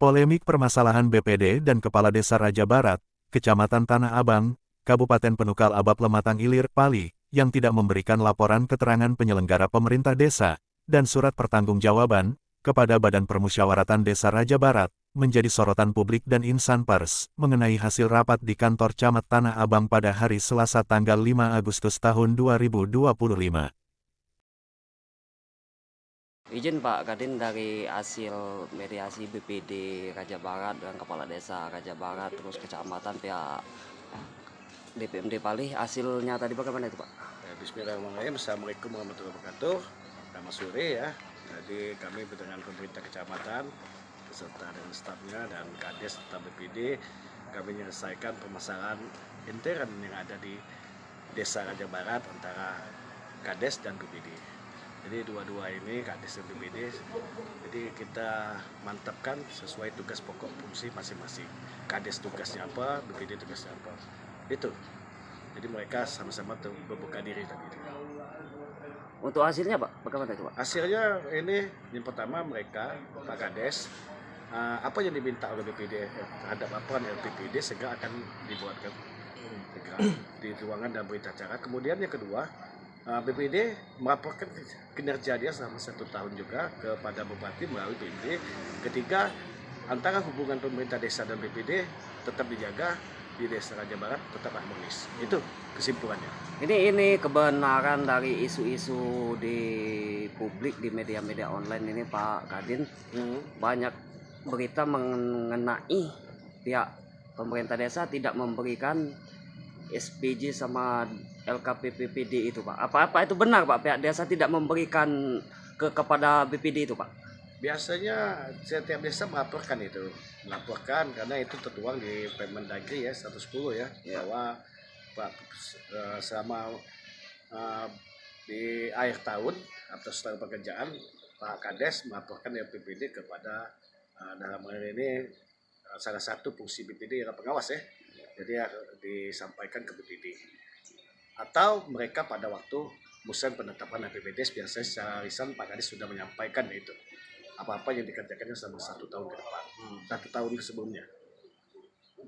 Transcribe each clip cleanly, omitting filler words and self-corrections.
Polemik permasalahan BPD dan Kepala Desa Raja Barat, Kecamatan Tanah Abang, Kabupaten Penukal Abab Lematang Ilir, Pali, yang tidak memberikan laporan keterangan penyelenggara pemerintah desa, dan surat pertanggungjawaban, kepada Badan Permusyawaratan Desa Raja Barat, menjadi sorotan publik dan insan pers, mengenai hasil rapat di kantor Camat Tanah Abang pada hari Selasa tanggal 5 Agustus tahun 2025. Izin Pak Kadin, dari hasil mediasi BPD Raja Barat dan Kepala Desa Raja Barat terus kecamatan pihak DPMD Pali, hasilnya tadi bagaimana itu Pak? Bismillahirrahmanirrahim. Assalamualaikum warahmatullahi wabarakatuh. Selamat sore ya. Jadi kami dengan pemerintah kecamatan beserta dengan stafnya dan Kades serta BPD, kami menyelesaikan permasalahan intern yang ada di Desa Raja Barat antara Kades dan BPD. Jadi dua-dua ini Kades dan BPD, jadi kita mantapkan sesuai tugas pokok fungsi masing-masing. Kades tugasnya apa, BPD tugasnya apa. Itu. Jadi mereka sama-sama berbuka diri tadi. Untuk hasilnya Pak, bagaimana itu Pak? Hasilnya ini yang pertama mereka, Pak Kades, apa yang diminta oleh BPD terhadap laporan LPPD segera akan dibuatkan segera di ruangan dan berita acara. Kemudian yang kedua, BPD melaporkan kinerja dia selama 1 tahun juga kepada Bupati melalui BPD. Ketiga, antara hubungan pemerintah desa dan BPD tetap dijaga di Desa Raja Barat, tetap harmonis. Itu kesimpulannya. Ini kebenaran dari isu-isu di publik, di media-media online ini Pak Kadin, banyak berita mengenai pihak pemerintah desa tidak memberikan SPJ sama LKPPPD itu Pak. Apa itu benar Pak, pihak desa tidak memberikan kepada BPD itu Pak? Biasanya setiap desa melaporkan karena itu tertuang di Permendagri ya 110 ya, bahwa selama di akhir tahun atau setelah pekerjaan Pak Kades melaporkan LPPD kepada dalam hal ini salah satu fungsi BPD adalah pengawas ya, jadi disampaikan ke BPD atau mereka pada waktu musim penetapan LPPD biasanya secara lisan Pak Kades sudah menyampaikan itu apa-apa yang dikerjakannya selama 1 tahun ke depan, 1 tahun sebelumnya.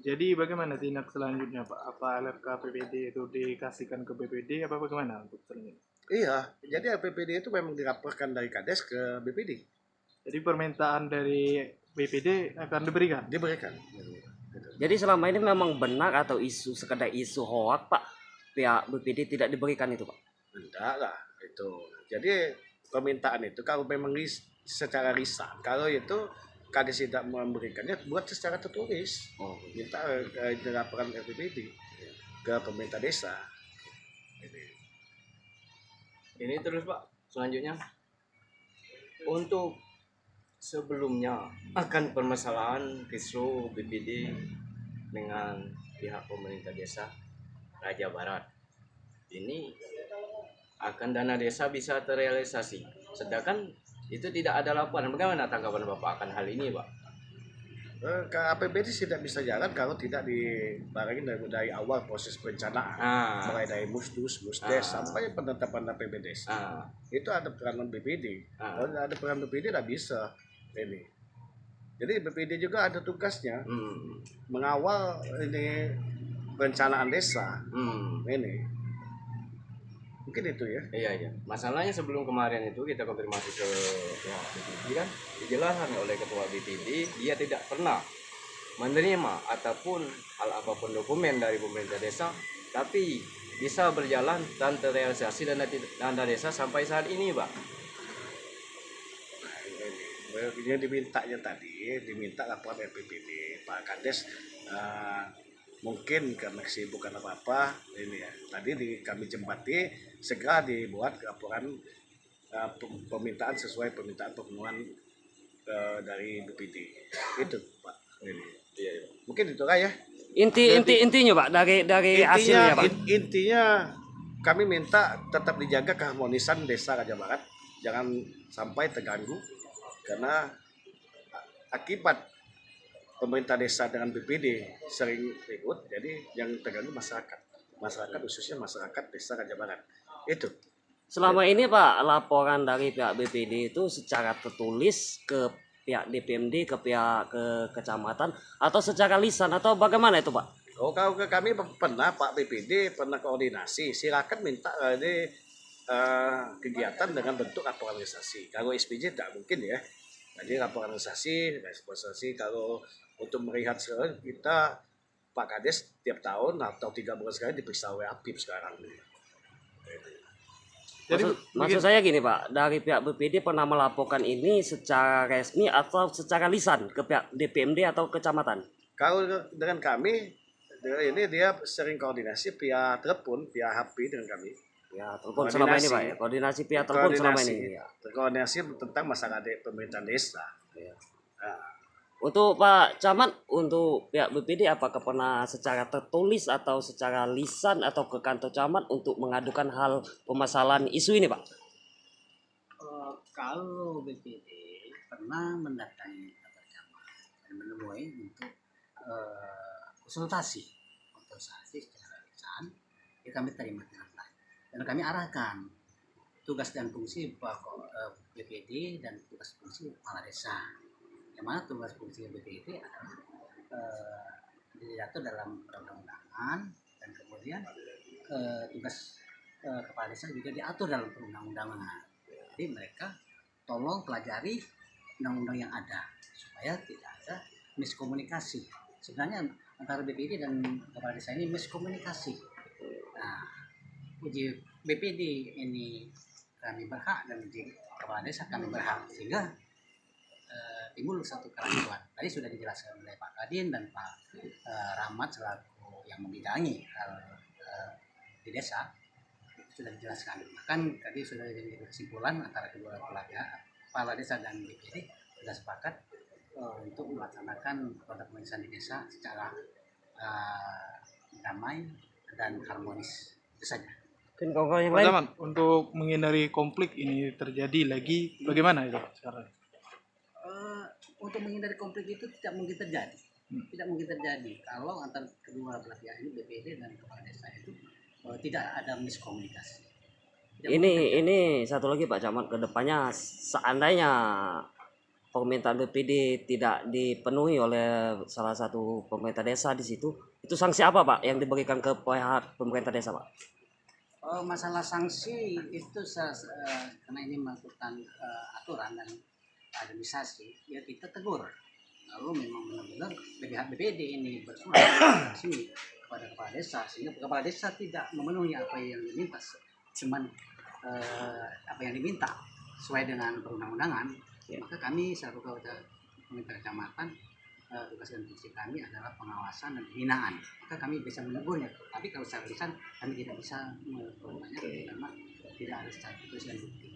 Jadi bagaimana tindak selanjutnya Pak? Apa LKPPD itu dikasihkan ke BPD apa bagaimana untuk selanjutnya? Iya, jadi LPPD itu memang dilaporkan dari Kades ke BPD. Jadi permintaan dari BPD akan diberikan? Diberikan. Jadi selama ini memang benar atau sekedar isu hoak Pak, pihak BPD tidak diberikan itu Pak? Enggak lah, itu. Jadi permintaan itu kalau memang secara lisan, kalau itu Kades tidak memberikannya, buat secara tertulis. Minta laporan LPPD ke pemerintah desa. Ini terus Pak, selanjutnya untuk sebelumnya akan permasalahan kisru BPD dengan pihak pemerintah desa Raja Barat ini akan dana desa bisa terrealisasi, sedangkan itu tidak ada laporan. Bagaimana tanggapan Bapak akan hal ini Pak? APBD tidak bisa jalan kalau tidak dibarengin dari awal proses perencanaan, mulai dari musdes sampai penetapan APBD. Itu ada peranan BPD. Kalau ada peran BPD tidak bisa ini. Jadi BPD juga ada tugasnya mengawal ini perencanaan desa. Ini mungkin itu ya. Iya. Masalahnya sebelum kemarin itu kita konfirmasi ke pihak BPD kan dijelaskan oleh ketua BPD dia tidak pernah menerima ataupun hal apapun dokumen dari pemerintah desa, tapi bisa berjalan dan terrealisasi dana desa sampai saat ini Pak. Yang diminta laporan LPPD. Pak Kades mungkin karena kesibukan apa ini ya, tadi kami jembati segera dibuat laporan permintaan sesuai permintaan pemenuhan dari BPD itu Pak. Iya. Mungkin itu lah ya. Intinya Pak dari hasilnya Pak. Intinya kami minta tetap dijaga keharmonisan Desa Raja Barat, jangan sampai terganggu karena akibat pemerintah desa dengan BPD sering ribut, jadi yang terganggu masyarakat khususnya masyarakat Desa Raja Barat. Itu. Selama ini Pak, laporan dari pihak BPD itu secara tertulis ke pihak DPMD ke pihak ke kecamatan atau secara lisan atau bagaimana itu Pak? Oh, kalau kami pernah Pak BPD pernah koordinasi, silakan minta ini kegiatan dengan bentuk organisasi. Kalau SPJ tidak mungkin ya. Jadi organisasi kalau untuk melihat kita Pak Kades tiap tahun atau 3 bulan sekali diperiksa oleh APIP sekarang. Jadi Maksud saya gini Pak, dari pihak BPD pernah melaporkan ini secara resmi atau secara lisan ke pihak DPMD atau kecamatan? Kalau dengan kami, ini dia sering koordinasi via telepon, via HP dengan kami. Ya, telepon selama ini Pak ya. Koordinasi pihak telepon selama ini. Ya. Koordinasi tentang masalah pemerintahan desa. Ya. Nah, Untuk Pak Camat, untuk pihak BPD apakah pernah secara tertulis atau secara lisan atau ke kantor camat untuk mengadukan hal permasalahan isu ini Pak? Kalau BPD pernah mendatangi kantor camat dan menemui untuk konsultasi secara lisan, ya kami terima dengan baik dan kami arahkan tugas dan fungsi BPD dan tugas fungsi kepala desa. Yang mana tugas fungsi BPD adalah diatur dalam perundang-undangan dan kemudian tugas kepala desa juga diatur dalam perundang-undangan. Jadi mereka tolong pelajari undang-undang yang ada supaya tidak ada miskomunikasi. Sebenarnya antara BPD dan kepala desa ini miskomunikasi. Nah, uji BPD ini kami berhak dan uji kepala desa kami berhak, sehingga timbul satu keraguan. Tadi sudah dijelaskan oleh Pak Kadin dan Pak Rahmat selaku yang membidangi hal di desa, sudah dijelaskan. Bahkan tadi sudah jadi kesimpulan antara kedua kepala desa dan BPD sudah sepakat untuk melaksanakan produk pemeriksaan di desa secara damai dan harmonis. Itu saja. Mungkin kawan-kawan yang Pak lain. Camat, untuk menghindari konflik ini terjadi lagi, bagaimana itu sekarang? Untuk menghindari konflik itu tidak mungkin terjadi. Tidak mungkin terjadi kalau antara kedua belah pihak ini BPD dan kepala desa itu tidak ada miskomunikasi. Ini satu lagi Pak Camat, ke depannya seandainya permintaan BPD tidak dipenuhi oleh salah satu pemerintah desa di situ, itu sanksi apa Pak yang diberikan ke pihak pemerintah desa Pak? Masalah sanksi itu karena ini melakukan aturan dan administrasi, ya kita tegur. Lalu memang benar-benar pihak BPD ini bersurat resmi kepada kepala desa, sehingga kepala desa tidak memenuhi apa yang diminta, cuman apa yang diminta sesuai dengan perundang-undangan, maka kami selaku pemerintah kecamatan tugas dan fungsi kami adalah pengawasan dan pembinaan. Maka kami bisa menegurnya. Tapi kalau secara lisan kami tidak bisa menegurnya karena tidak ada secara tulis dan bukti.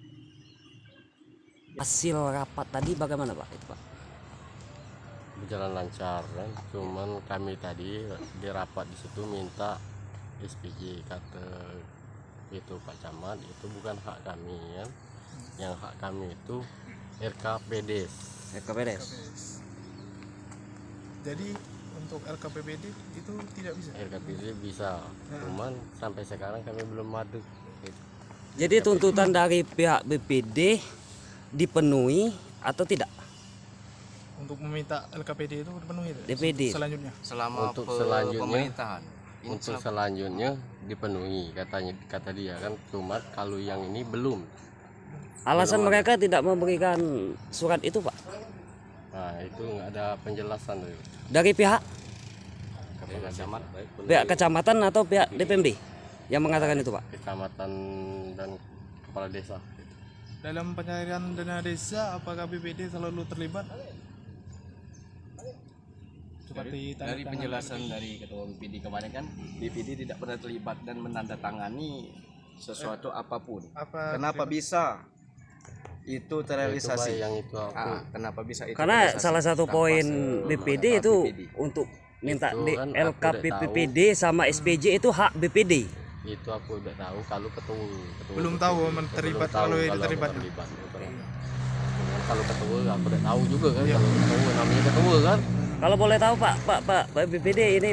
Hasil rapat tadi bagaimana Pak itu Pak? Berjalan lancar kan, cuman kami tadi di rapat di situ minta SPJ, kata itu Pak Camat, itu bukan hak kami ya. Yang hak kami itu RKPD. Jadi untuk LKPPD itu tidak bisa. RKPD bisa, cuman sampai sekarang kami belum madu. Jadi tuntutan dari pihak BPD dipenuhi atau tidak? Untuk meminta LKPD itu dipenuhi DPD. selanjutnya. Selama Untuk selanjutnya, pemerintahan. untuk selanjutnya dipenuhi kata dia kan, cuma kalau yang ini belum. Alasan mereka tidak memberikan surat itu Pak? Nah itu nggak ada penjelasan Dari pihak dari kecamatan atau pihak DPMD yang mengatakan itu Pak? kecamatan dan kepala desa. Dalam pencairan dana desa, apakah BPD selalu terlibat? Dari penjelasan dari ketua BPD kemarin kan, BPD tidak pernah terlibat dan menandatangani sesuatu apapun. Kenapa bisa itu terrealisasi? Yang itu aku Kenapa bisa itu? Karena terrealisasi salah satu tanpa poin BPD itu BPD? untuk minta Itu di kan aku udah LKPPD sama SPJ itu hak BPD. itu aku udah tahu kalau ketua Belum tahu terlibat, kalau itu terlibat. Kalau ketua aku udah tahu juga kan, kalau ketua namanya ketua kan. Kalau boleh tahu Pak BPD ini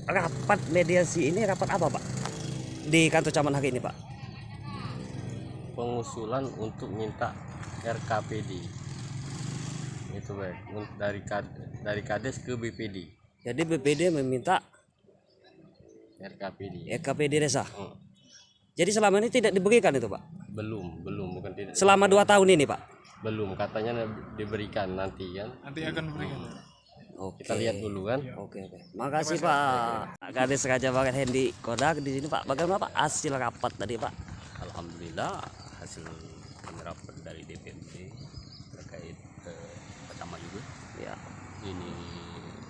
rapat mediasi ini rapat apa Pak di kantor camat hari ini Pak? Pengusulan untuk minta RKPD. Itu baik. Dari Kades ke BPD, Jadi BPD meminta RKPD. RKPD desa. Hmm. Jadi selama ini tidak diberikan itu Pak. Belum bukan tidak. Selama 2 tahun ini Pak. Belum, katanya diberikan nanti kan. Nanti akan berikan. Oke. Kita lihat dulu kan. Oke. Makasih Pak. Kades Raja Barat Hendy Kodak di sini Pak. Bagaimana Pak hasil rapat tadi Pak? Alhamdulillah hasil penerapan dari DPD terkait pertama juga Ya. ini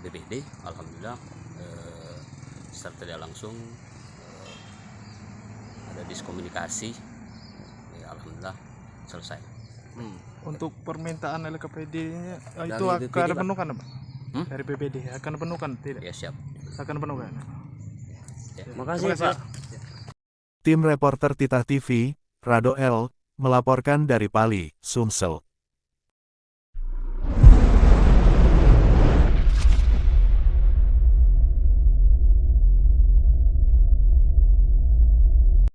BPD, alhamdulillah secara tidak langsung ada diskomunikasi, ya, alhamdulillah selesai. Untuk permintaan LKPD-nya Dari itu BPD, akan Pak. penuhkan Pak? Dari BPD akan penuhkan tidak? Ya siap. Akan penuhkan. Makasih Pak. Tim reporter Titah TV, Rado L, melaporkan dari Pali, Sumsel.